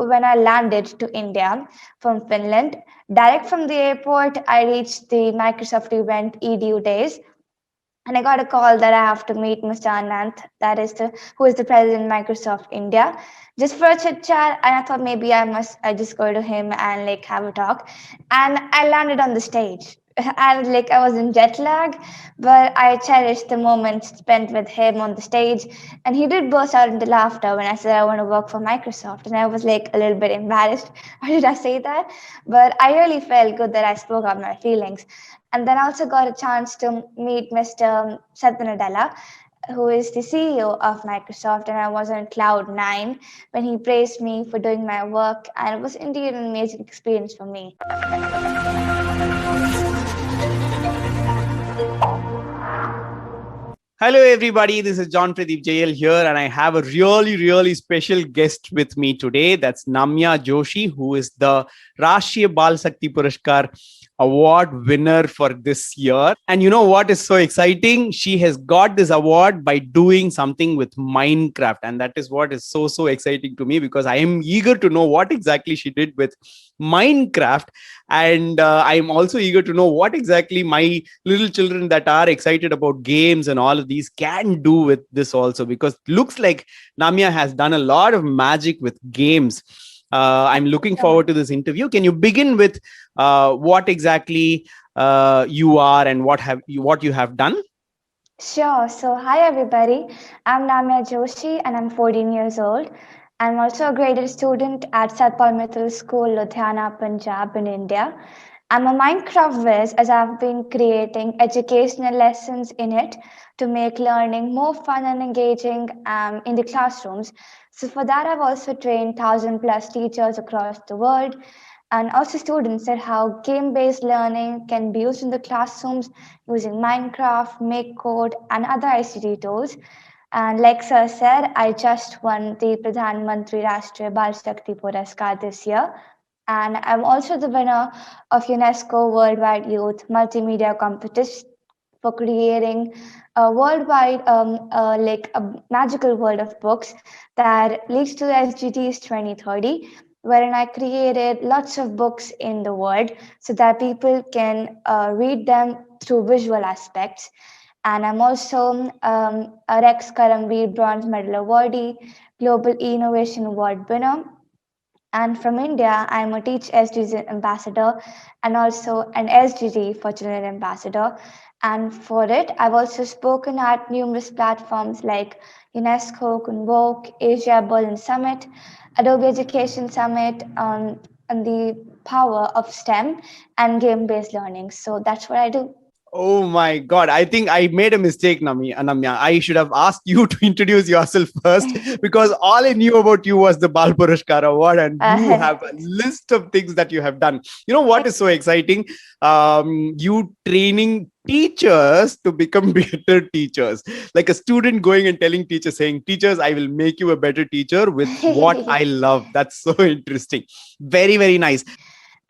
when I landed to India from Finland. Direct from the airport, I reached the Microsoft event EDU days, and I got a call that I have to meet Mr. Anant, who is the president of Microsoft India, just for a chit chat. And I thought maybe I just go to him and like have a talk. And I landed on the stage. And like I was in jet lag, but I cherished the moment spent with him on the stage. And he did burst out into laughter when I said I want to work for Microsoft. And I was like a little bit embarrassed. Why did I say that? But I really felt good that I spoke out my feelings. And then I also got a chance to meet Mr. Satya Nadella, who is the CEO of Microsoft, and I was on cloud nine when he praised me for doing my work, and it was indeed an amazing experience for me. Hello, everybody. This is John Pradeep Jayal here, and I have a really, really special guest with me today. That's Namya Joshi, who is the Rashtriya Bal Shakti Puraskar award winner for this year. And you know what is so exciting? She has got this award by doing something with Minecraft. And that is what is so exciting to me, because I am eager to know what exactly she did with Minecraft. And I'm also eager to know what exactly my little children that are excited about games and all of these can do with this also, because looks like Namya has done a lot of magic with games. I'm looking forward to this interview. Can you begin with what exactly you are and what you have done? Sure. So, hi everybody. I'm Namya Joshi and I'm 14 years old. I'm also a graded student at Satpal Mittal School, Ludhiana, Punjab in India. I'm a Minecraft whiz as I've been creating educational lessons in it to make learning more fun and engaging in the classrooms. So for that, I've also trained 1,000+ teachers across the world, and also students at how game-based learning can be used in the classrooms using Minecraft, Make Code, and other ICT tools. And like Sir said, I just won the Pradhan Mantri Rashtriya Bal Shakti Puraskar this year. And I'm also the winner of UNESCO Worldwide Youth Multimedia Competition for creating a worldwide, like a magical world of books that leads to the SDGs 2030, wherein I created lots of books in the world so that people can read them through visual aspects. And I'm also a Rex Karambir Bronze Medal awardee, Global Innovation Award winner. And from India, I'm a Teach SDG ambassador and also an SDG for Children ambassador. And for it, I've also spoken at numerous platforms like UNESCO, Convoke, Asia Berlin Summit, Adobe Education Summit on the power of STEM and game-based learning. So that's what I do. Oh my God. I think I made a mistake, Anamya. I should have asked you to introduce yourself first, because all I knew about you was the Bal Puraskar Award, and you have a list of things that you have done. You know what is so exciting? You training teachers to become better teachers. Like a student going and telling teachers, saying, teachers, I will make you a better teacher with what I love. That's so interesting. Very, very nice.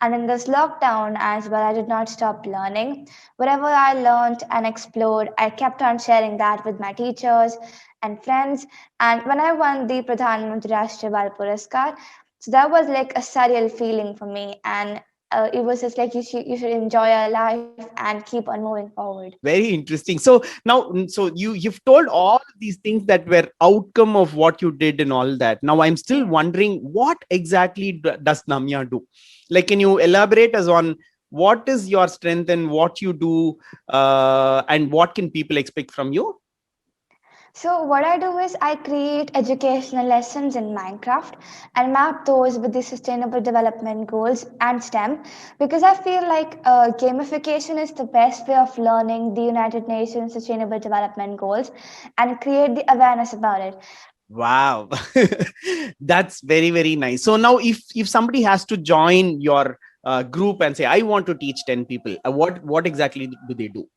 And in this lockdown as well, I did not stop learning. Whatever I learned and explored, I kept on sharing that with my teachers and friends. And when I won the Pradhan Mantri Rashtriya Bal Puraskar, so that was like a surreal feeling for me. And it was just like you should enjoy your life and keep on moving forward. Very interesting. So now, so you've told all these things that were outcome of what you did and all that. Now I'm still wondering, what exactly does Namya do? Like, can you elaborate us on what is your strength and what you do, and what can people expect from you? So what I do is I create educational lessons in Minecraft and map those with the Sustainable Development Goals and STEM, because I feel like gamification is the best way of learning the United Nations Sustainable Development Goals and create the awareness about it. Wow. That's very, very nice. So now if somebody has to join your group and say, I want to teach 10 people, what exactly do they do?